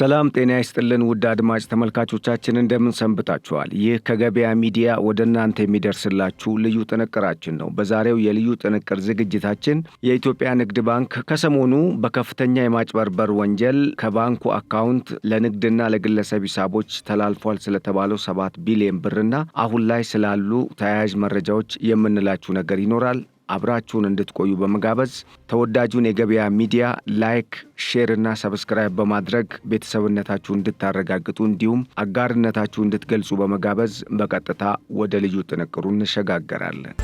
ሰላም ጤና ይስጥልን ውድ አድማጭ ተመልካቾቻችን እንደምን ሰንብታችኋል? ይህ ከገበያ ሚዲያ ወደ እናንተ የሚደርስላችሁ ልዩ ጥንቅራችን ነው። በዛሬው የልዩ ጥንቅር ዝግጅታችን የኢትዮጵያ ንግድ ባንክ ከሰሞኑ በከፍተኛ የማጭበርበር ወንጀል ከባንኩ አካውንት ለንግድና ለግለሰብ ሂሳቦች ተላልፏል ስለተባለው 7 ቢሊዮን ብርና አሁን ላይ ስላሉ ተያያዥ መረጃዎች የምንላችሁ ነገር ይኖራል። አብራችሁን እንድትቆዩ በመጋበዝ ተወዳጁን የገበያ ሚዲያ ላይክ፣ ሼር እና ሰብስክራይብ በማድረግ ቤተሰብነታችሁን እንድታረጋግጡ እንዲሁም አጋርነታችሁን እንድትገልጹ በመጋበዝ በቀጥታ ወደ ልዩ ጥንቅሩ እንሸጋገራለን።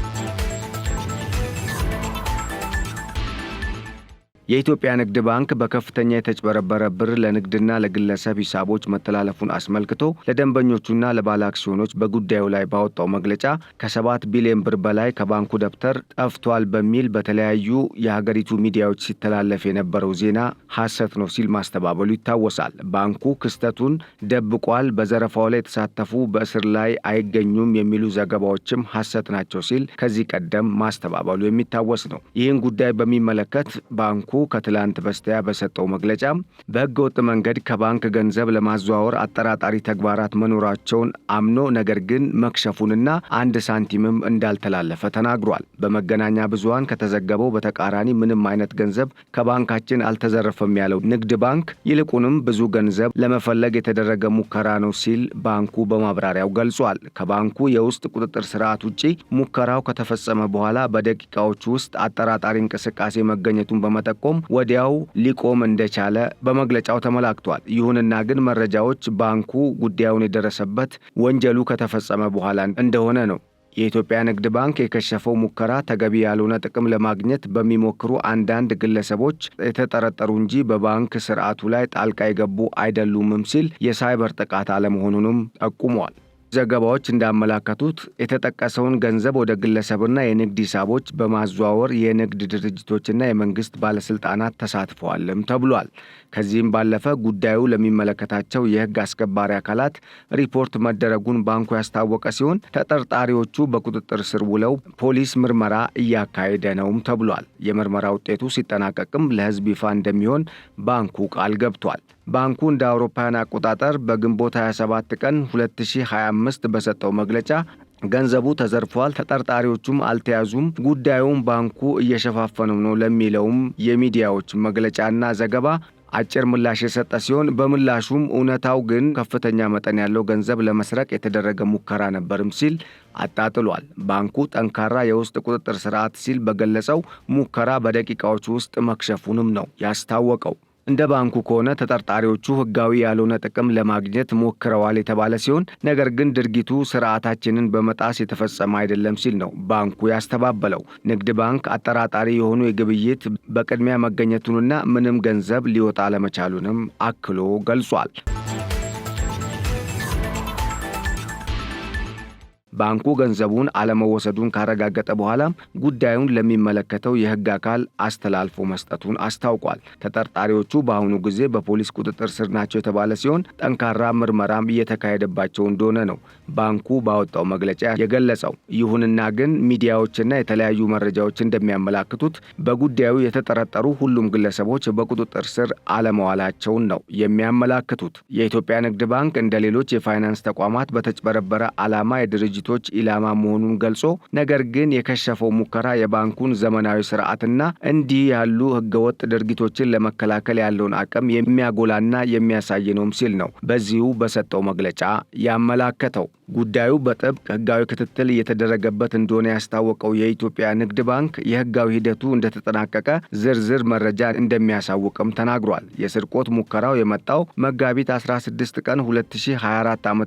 የኢትዮጵያ ንግድ ባንክ በከፍተኛ የተጭበረበረ ብር ለንግድና ለግለሰብ ሂሳቦች መተላለፉን አስመልክቶ ለደንበኞቹና ለባለ አክሲዮኖች በጉዳዩ ላይ ባወጣው መግለጫ ከ7 ቢሊዮን ብር በላይ ከባንኩ ደብተር ጠፍቷል በሚል በተለያዩ የሀገሪቱ ሚዲያዎች ሲተላለፍ የነበረው ዜና ሐሰት ነው ሲል ማስተባበሉ ይታወሳል። ባንኩ ክስተቱን ደብቋል፣ በዘረፋው ላይ የተሳተፉ በእስር ላይ አይገኙም የሚሉ ዘገባዎችም ሐሰት ናቸው ሲል ከዚህ ቀደም ማስተባበሉ የሚታወስ ነው። ይህን ጉዳይ በሚመለከት ባንኩ ከትላንት በስቲያ በሰጠው መግለጫ በሕገ ወጥ መንገድ ከባንክ ገንዘብ ለማዘዋወር አጠራጣሪ ተግባራት መኖራቸውን አምኖ ነገር ግን መክሸፉንና አንድ ሳንቲምም እንዳልተላለፈ ተናግሯል። በመገናኛ ብዙሃን ከተዘገበው በተቃራኒ ምንም አይነት ገንዘብ ከባንካችን አልተዘረፈም ያለው ንግድ ባንክ ይልቁንም ብዙ ገንዘብ ለመፈለግ የተደረገ ሙከራ ነው ሲል ባንኩ በማብራሪያው ገልጿል። ከባንኩ የውስጥ ቁጥጥር ስርዓት ውጪ ሙከራው ከተፈጸመ በኋላ በደቂቃዎች ውስጥ አጠራጣሪ እንቅስቃሴ መገኘቱን በመጠቆም ወዲያው ሊቆም እንደቻለ በመግለጫው ተመላክቷል። ይሁንና ግን መረጃዎች ባንኩ ጉዳዩን የደረሰበት ወንጀሉ ከተፈጸመ በኋላ እንደሆነ ነው። የኢትዮጵያ ንግድ ባንክ የከሸፈው ሙከራ ተገቢ ያልሆነ ጥቅም ለማግኘት በሚሞክሩ አንዳንድ ግለሰቦች የተጠረጠሩ እንጂ በባንክ ስርዓቱ ላይ ጣልቃ የገቡ አይደሉምም ሲል የሳይበር ጥቃት አለመሆኑንም ጠቁሟል። ዘገባዎች እንዳመላከቱት የተጠቀሰውን ገንዘብ ወደ ግለሰብና የንግድ ሂሳቦች በማዘዋወር የንግድ ድርጅቶችና የመንግስት ባለስልጣናት ተሳትፈዋልም ተብሏል። ከዚህም ባለፈ ጉዳዩ ለሚመለከታቸው የህግ አስከባሪ አካላት ሪፖርት መደረጉን ባንኩ ያስታወቀ ሲሆን ተጠርጣሪዎቹ በቁጥጥር ስር ውለው ፖሊስ ምርመራ እያካሄደ ነውም ተብሏል። የምርመራ ውጤቱ ሲጠናቀቅም ለህዝብ ይፋ እንደሚሆን ባንኩ ቃል ገብቷል። ባንኩ እንደ አውሮፓውያን አቆጣጠር በግንቦት 27 ቀን 2025 በሰጠው መግለጫ ገንዘቡ ተዘርፏል፣ ተጠርጣሪዎቹም አልተያዙም፣ ጉዳዩን ባንኩ እየሸፋፈነው ነው ለሚለውም የሚዲያዎች መግለጫና ዘገባ አጭር ምላሽ የሰጠ ሲሆን በምላሹም እውነታው ግን ከፍተኛ መጠን ያለው ገንዘብ ለመስረቅ የተደረገ ሙከራ ነበርም ሲል አጣጥሏል። ባንኩ ጠንካራ የውስጥ ቁጥጥር ስርዓት ሲል በገለጸው ሙከራ በደቂቃዎች ውስጥ መክሸፉንም ነው ያስታወቀው። እንደ ባንኩ ከሆነ ተጠርጣሪዎቹ ህጋዊ ያልሆነ ጥቅም ለማግኘት ሞክረዋል የተባለ ሲሆን ነገር ግን ድርጊቱ ስርዓታችንን በመጣስ የተፈጸመ አይደለም ሲል ነው ባንኩ ያስተባበለው። ንግድ ባንክ አጠራጣሪ የሆኑ የግብይት በቅድሚያ መገኘቱንና ምንም ገንዘብ ሊወጣ አለመቻሉንም አክሎ ገልጿል። ባንኩ ገንዘቡን አለመወሰዱን ካረጋገጠ በኋላ ጉዳዩን ለሚመለከተው የህግ አካል አስተላልፎ መስጠቱን አስታውቋል። ተጠርጣሪዎቹ በአሁኑ ጊዜ በፖሊስ ቁጥጥር ስር ናቸው የተባለ ሲሆን ጠንካራ ምርመራም እየተካሄደባቸው እንደሆነ ነው ባንኩ ባወጣው መግለጫ የገለጸው። ይሁንና ግን ሚዲያዎችና የተለያዩ መረጃዎች እንደሚያመላክቱት በጉዳዩ የተጠረጠሩ ሁሉም ግለሰቦች በቁጥጥር ስር አለመዋላቸውን ነው የሚያመላክቱት። የኢትዮጵያ ንግድ ባንክ እንደ ሌሎች የፋይናንስ ተቋማት በተጭበረበረ ዓላማ የድርጅቱ ኢላማ መሆኑን ገልጾ ነገር ግን የከሸፈው ሙከራ የባንኩን ዘመናዊ ስርዓትና እንዲህ ያሉ ህገወጥ ድርጊቶችን ለመከላከል ያለውን አቅም የሚያጎላና የሚያሳይ ነው ሲል ነው በዚሁ በሰጠው መግለጫ ያመላከተው። ጉዳዩ በጥብቅ ህጋዊ ክትትል እየተደረገበት እንደሆነ ያስታወቀው የኢትዮጵያ ንግድ ባንክ የህጋዊ ሂደቱ እንደተጠናቀቀ ዝርዝር መረጃ እንደሚያሳውቅም ተናግሯል። የስርቆት ሙከራው የመጣው መጋቢት 16 ቀን 2024 ዓ.ም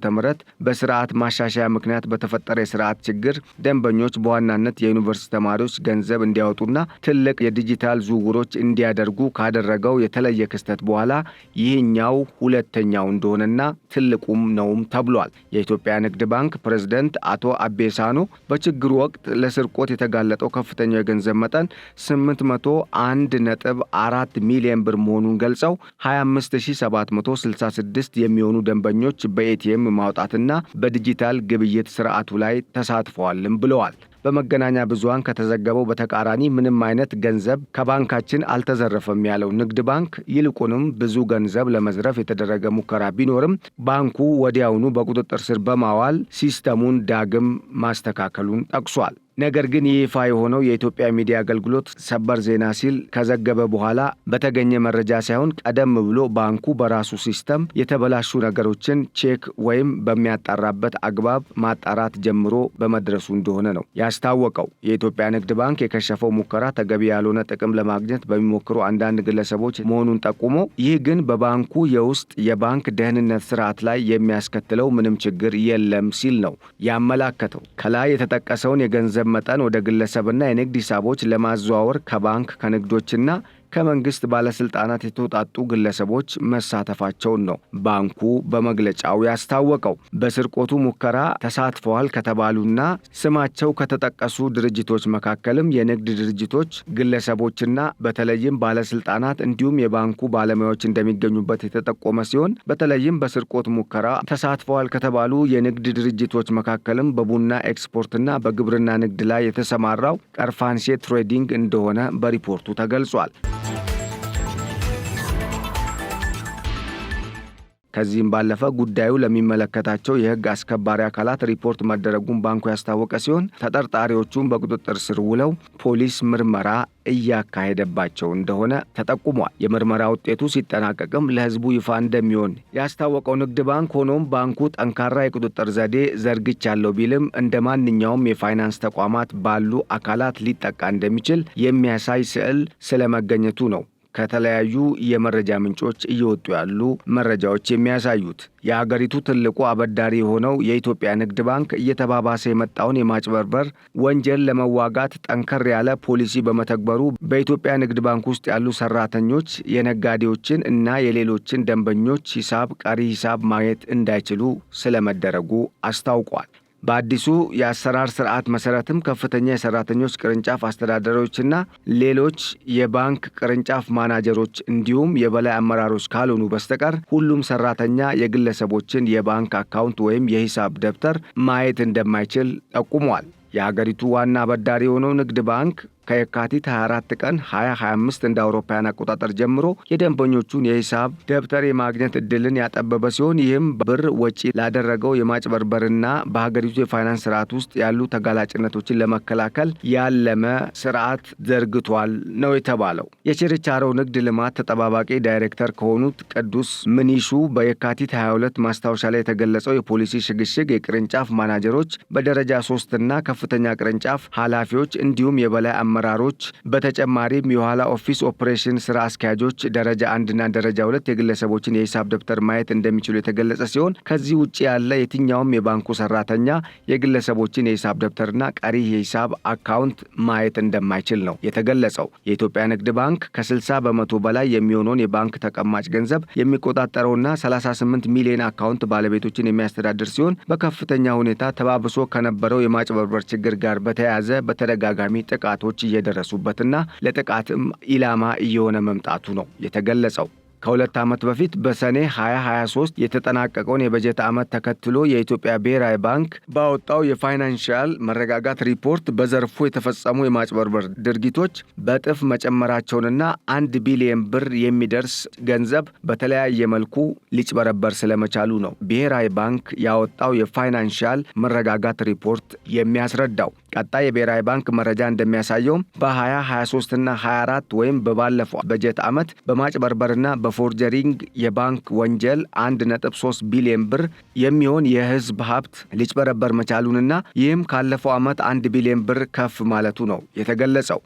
በስርዓት ማሻሻያ ምክንያት በተፈጠረ የስርዓት ችግር ደንበኞች በዋናነት የዩኒቨርሲቲ ተማሪዎች ገንዘብ እንዲያወጡና ትልቅ የዲጂታል ዝውውሮች እንዲያደርጉ ካደረገው የተለየ ክስተት በኋላ ይህኛው ሁለተኛው እንደሆነና ትልቁም ነውም ተብሏል። የኢትዮጵያ ንግድ ባንክ ፕሬዝዳንት አቶ አቤሳኖ በችግሩ ወቅት ለስርቆት የተጋለጠው ከፍተኛው የገንዘብ መጠን 801.4 ሚሊዮን ብር መሆኑን ገልጸው 25766 የሚሆኑ ደንበኞች በኤቲኤም ማውጣትና በዲጂታል ግብይት ስርዓቱ ላይ ተሳትፈዋልም ብለዋል። በመገናኛ ብዙሃን ከተዘገበው በተቃራኒ ምንም አይነት ገንዘብ ከባንካችን አልተዘረፈም ያለው ንግድ ባንክ ይልቁንም ብዙ ገንዘብ ለመዝረፍ የተደረገ ሙከራ ቢኖርም ባንኩ ወዲያውኑ በቁጥጥር ስር በማዋል ሲስተሙን ዳግም ማስተካከሉን ጠቅሷል። ነገር ግን ይፋ የሆነው የኢትዮጵያ ሚዲያ አገልግሎት ሰበር ዜና ሲል ከዘገበ በኋላ በተገኘ መረጃ ሳይሆን ቀደም ብሎ ባንኩ በራሱ ሲስተም የተበላሹ ነገሮችን ቼክ ወይም በሚያጣራበት አግባብ ማጣራት ጀምሮ በመድረሱ እንደሆነ ነው ያስታወቀው። የኢትዮጵያ ንግድ ባንክ የከሸፈው ሙከራ ተገቢ ያልሆነ ጥቅም ለማግኘት በሚሞክሩ አንዳንድ ግለሰቦች መሆኑን ጠቁሞ ይህ ግን በባንኩ የውስጥ የባንክ ደህንነት ስርዓት ላይ የሚያስከትለው ምንም ችግር የለም ሲል ነው ያመላከተው። ከላይ የተጠቀሰውን የገንዘብ መጠን ወደ ግለሰብና የንግድ ሂሳቦች ለማዘዋወር ከባንክ ከንግዶችና ከመንግስት ባለስልጣናት የተውጣጡ ግለሰቦች መሳተፋቸውን ነው ባንኩ በመግለጫው ያስታወቀው። በስርቆቱ ሙከራ ተሳትፈዋል ከተባሉና ስማቸው ከተጠቀሱ ድርጅቶች መካከልም የንግድ ድርጅቶች፣ ግለሰቦችና በተለይም ባለስልጣናት እንዲሁም የባንኩ ባለሙያዎች እንደሚገኙበት የተጠቆመ ሲሆን በተለይም በስርቆት ሙከራ ተሳትፈዋል ከተባሉ የንግድ ድርጅቶች መካከልም በቡና ኤክስፖርትና በግብርና ንግድ ላይ የተሰማራው ቀርፋንሴ ትሬዲንግ እንደሆነ በሪፖርቱ ተገልጿል። ከዚህም ባለፈ ጉዳዩ ለሚመለከታቸው የሕግ አስከባሪ አካላት ሪፖርት መደረጉን ባንኩ ያስታወቀ ሲሆን ተጠርጣሪዎቹን በቁጥጥር ስር ውለው ፖሊስ ምርመራ እያካሄደባቸው እንደሆነ ተጠቁሟል። የምርመራ ውጤቱ ሲጠናቀቅም ለሕዝቡ ይፋ እንደሚሆን ያስታወቀው ንግድ ባንክ ሆኖም ባንኩ ጠንካራ የቁጥጥር ዘዴ ዘርግቻለሁ ቢልም እንደ ማንኛውም የፋይናንስ ተቋማት ባሉ አካላት ሊጠቃ እንደሚችል የሚያሳይ ስዕል ስለመገኘቱ ነው ከተለያዩ የመረጃ ምንጮች እየወጡ ያሉ መረጃዎች የሚያሳዩት። የሀገሪቱ ትልቁ አበዳሪ የሆነው የኢትዮጵያ ንግድ ባንክ እየተባባሰ የመጣውን የማጭበርበር ወንጀል ለመዋጋት ጠንከር ያለ ፖሊሲ በመተግበሩ በኢትዮጵያ ንግድ ባንክ ውስጥ ያሉ ሰራተኞች የነጋዴዎችን እና የሌሎችን ደንበኞች ሂሳብ፣ ቀሪ ሂሳብ ማየት እንዳይችሉ ስለመደረጉ አስታውቋል። በአዲሱ የአሰራር ስርዓት መሰረትም ከፍተኛ የሰራተኞች ቅርንጫፍ አስተዳዳሪዎችና ሌሎች የባንክ ቅርንጫፍ ማናጀሮች እንዲሁም የበላይ አመራሮች ካልሆኑ በስተቀር ሁሉም ሰራተኛ የግለሰቦችን የባንክ አካውንት ወይም የሂሳብ ደብተር ማየት እንደማይችል ጠቁሟል። የሀገሪቱ ዋና አበዳሪ የሆነው ንግድ ባንክ ከየካቲት 24 ቀን 2025 እንደ አውሮፓውያን አቆጣጠር ጀምሮ የደንበኞቹን የሂሳብ ደብተር የማግኘት እድልን ያጠበበ ሲሆን ይህም ብር ወጪ ላደረገው የማጭበርበርና በሀገሪቱ የፋይናንስ ስርዓት ውስጥ ያሉ ተጋላጭነቶችን ለመከላከል ያለመ ስርዓት ዘርግቷል ነው የተባለው። የችርቻሮ ንግድ ልማት ተጠባባቂ ዳይሬክተር ከሆኑት ቅዱስ ምኒሹ በየካቲት 22 ማስታወሻ ላይ የተገለጸው የፖሊሲ ሽግሽግ የቅርንጫፍ ማናጀሮች በደረጃ 3 እና ከፍተኛ ቅርንጫፍ ኃላፊዎች እንዲሁም የበላይ አመራሮች በተጨማሪም የኋላ ኦፊስ ኦፕሬሽን ስራ አስኪያጆች ደረጃ 1 እና ደረጃ 2 የግለሰቦችን የሂሳብ ደብተር ማየት እንደሚችሉ የተገለጸ ሲሆን ከዚህ ውጪ ያለ የትኛውም የባንኩ ሰራተኛ የግለሰቦችን የሂሳብ ደብተርና ቀሪ የሂሳብ አካውንት ማየት እንደማይችል ነው የተገለጸው። የኢትዮጵያ ንግድ ባንክ ከ60 በመቶ በላይ የሚሆነውን የባንክ ተቀማጭ ገንዘብ የሚቆጣጠረውና 38 ሚሊዮን አካውንት ባለቤቶችን የሚያስተዳድር ሲሆን በከፍተኛ ሁኔታ ተባብሶ ከነበረው የማጭበርበር ችግር ጋር በተያያዘ በተደጋጋሚ ጥቃቶች እየደረሱበትና ለጥቃትም ኢላማ እየሆነ መምጣቱ ነው የተገለጸው። ከሁለት ዓመት በፊት በሰኔ 2023 የተጠናቀቀውን የበጀት ዓመት ተከትሎ የኢትዮጵያ ብሔራዊ ባንክ ባወጣው የፋይናንሻል መረጋጋት ሪፖርት በዘርፉ የተፈጸሙ የማጭበርበር ድርጊቶች በእጥፍ መጨመራቸውንና 1 ቢሊዮን ብር የሚደርስ ገንዘብ በተለያየ መልኩ ሊጭበረበር ስለመቻሉ ነው ብሔራዊ ባንክ ያወጣው የፋይናንሻል መረጋጋት ሪፖርት የሚያስረዳው። ቀጣይ የብሔራዊ ባንክ መረጃ እንደሚያሳየው በ2023 እና 24 ወይም በባለፈው በጀት ዓመት በማጭበርበርና በፎርጀሪንግ የባንክ ወንጀል 1.3 ቢሊዮን ብር የሚሆን የሕዝብ ሀብት ሊጭበረበር መቻሉንና ይህም ካለፈው ዓመት 1 ቢሊዮን ብር ከፍ ማለቱ ነው የተገለጸው።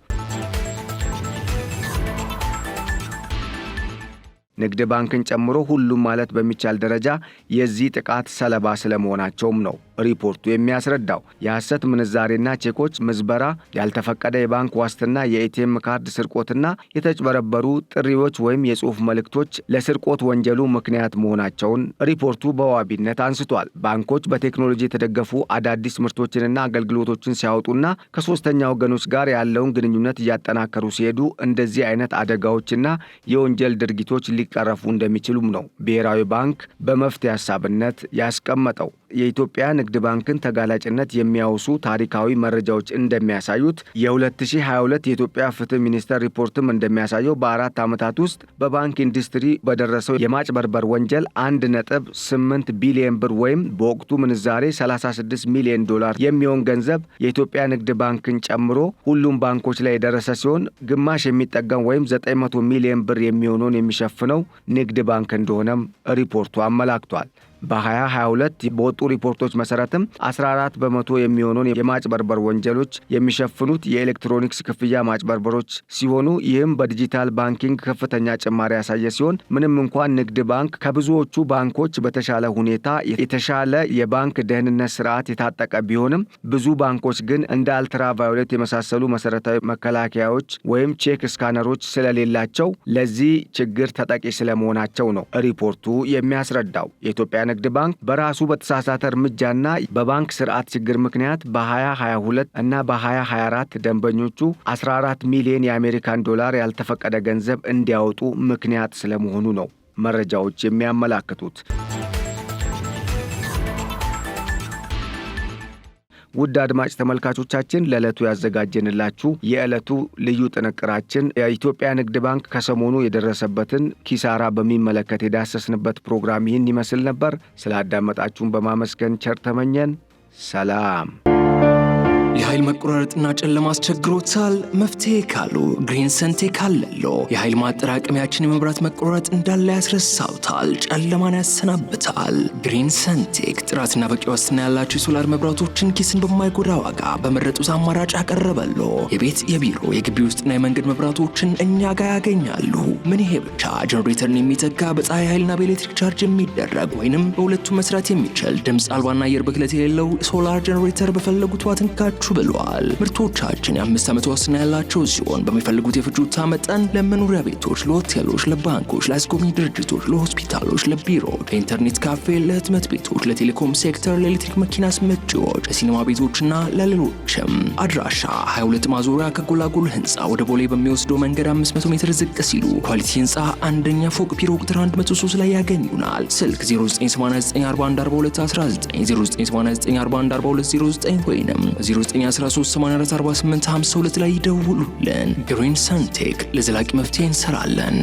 ንግድ ባንክን ጨምሮ ሁሉም ማለት በሚቻል ደረጃ የዚህ ጥቃት ሰለባ ስለመሆናቸውም ነው ሪፖርቱ የሚያስረዳው። የሐሰት ምንዛሬና ቼኮች ምዝበራ፣ ያልተፈቀደ የባንክ ዋስትና፣ የኤቲኤም ካርድ ስርቆትና የተጭበረበሩ ጥሪዎች ወይም የጽሑፍ መልእክቶች ለስርቆት ወንጀሉ ምክንያት መሆናቸውን ሪፖርቱ በዋቢነት አንስቷል። ባንኮች በቴክኖሎጂ የተደገፉ አዳዲስ ምርቶችንና አገልግሎቶችን ሲያወጡና ከሶስተኛ ወገኖች ጋር ያለውን ግንኙነት እያጠናከሩ ሲሄዱ እንደዚህ አይነት አደጋዎችና የወንጀል ድርጊቶች ሊቀረፉ እንደሚችሉም ነው ብሔራዊ ባንክ በመፍትሄ ሐሳብነት ያስቀመጠው። የኢትዮጵያ ንግድ ባንክን ተጋላጭነት የሚያወሱ ታሪካዊ መረጃዎች እንደሚያሳዩት የ2022 የኢትዮጵያ ፍትህ ሚኒስቴር ሪፖርትም እንደሚያሳየው በ4 ዓመታት ውስጥ በባንክ ኢንዱስትሪ በደረሰው የማጭበርበር ወንጀል 1.8 ቢሊዮን ብር ወይም በወቅቱ ምንዛሬ $36 ሚሊዮን የሚሆን ገንዘብ የኢትዮጵያ ንግድ ባንክን ጨምሮ ሁሉም ባንኮች ላይ የደረሰ ሲሆን ግማሽ የሚጠጋም ወይም 900 ሚሊዮን ብር የሚሆነውን የሚሸፍነው ንግድ ባንክ እንደሆነም ሪፖርቱ አመላክቷል። በ2022 በወጡ ሪፖርቶች መሰረትም 14 በመቶ የሚሆነውን የማጭበርበር ወንጀሎች የሚሸፍኑት የኤሌክትሮኒክስ ክፍያ ማጭበርበሮች ሲሆኑ ይህም በዲጂታል ባንኪንግ ከፍተኛ ጭማሪ ያሳየ ሲሆን ምንም እንኳን ንግድ ባንክ ከብዙዎቹ ባንኮች በተሻለ ሁኔታ የተሻለ የባንክ ደህንነት ስርዓት የታጠቀ ቢሆንም ብዙ ባንኮች ግን እንደ አልትራቫዮሌት የመሳሰሉ መሰረታዊ መከላከያዎች ወይም ቼክ ስካነሮች ስለሌላቸው ለዚህ ችግር ተጠቂ ስለመሆናቸው ነው ሪፖርቱ የሚያስረዳው። የኢትዮጵያ ንግድ ባንክ በራሱ በተሳሳተ እርምጃና በባንክ ስርዓት ችግር ምክንያት በ2022 እና በ2024 ደንበኞቹ 14 ሚሊዮን የአሜሪካን ዶላር ያልተፈቀደ ገንዘብ እንዲያወጡ ምክንያት ስለመሆኑ ነው መረጃዎች የሚያመላክቱት። ውድ አድማጭ ተመልካቾቻችን ለዕለቱ ያዘጋጀንላችሁ የዕለቱ ልዩ ጥንቅራችን የኢትዮጵያ ንግድ ባንክ ከሰሞኑ የደረሰበትን ኪሳራ በሚመለከት የዳሰስንበት ፕሮግራም ይህን ይመስል ነበር። ስላዳመጣችሁን በማመስገን ቸር ተመኘን። ሰላም። የኃይል መቆራረጥና ጨለማ አስቸግሮታል? መፍትሄ ካሉ ግሪን ሰንቴክ አለሎ። የኃይል ማጠራቀሚያችን የመብራት መቆራረጥ እንዳለ ያስረሳውታል፣ ጨለማን ያሰናብታል። ግሪን ሰንቴክ ጥራትና በቂ ዋስትና ያላቸው የሶላር መብራቶችን ኪስን በማይጎዳ ዋጋ በመረጡት አማራጭ ያቀረበሎ። የቤት የቢሮ የግቢ ውስጥና የመንገድ መብራቶችን እኛ ጋር ያገኛሉ። ምን ይሄ ብቻ! ጀነሬተርን የሚተካ በፀሐይ ኃይልና በኤሌክትሪክ ቻርጅ የሚደረግ ወይንም በሁለቱ መስራት የሚችል ድምፅ አልባና አየር ብክለት የሌለው ሶላር ጀነሬተር በፈለጉት ዋትንካችሁ ብለዋል። ምርቶቻችን የ5 ዓመት ዋስትና ያላቸው ሲሆን በሚፈልጉት የፍጆታ መጠን ለመኖሪያ ቤቶች፣ ለሆቴሎች፣ ለባንኮች፣ ለአስጎብኚ ድርጅቶች፣ ለሆስፒታሎች፣ ለቢሮ፣ ለኢንተርኔት ካፌ፣ ለህትመት ቤቶች፣ ለቴሌኮም ሴክተር፣ ለኤሌክትሪክ መኪና አስመጪዎች፣ ለሲኒማ ቤቶችና ለሌሎችም። አድራሻ 22 ማዞሪያ ከጎላጎል ህንፃ ወደ ቦሌ በሚወስደው መንገድ 500 ሜትር ዝቅ ሲሉ ኳሊቲ ህንፃ አንደኛ ፎቅ ቢሮ ቁጥር 103 ላይ ያገኙናል። ስልክ 0989414219 0989414209 ወይንም 913844852 ላይ ይደውሉልን። ግሪን ሰንቴክ ለዘላቂ መፍትሄ እንሰራለን።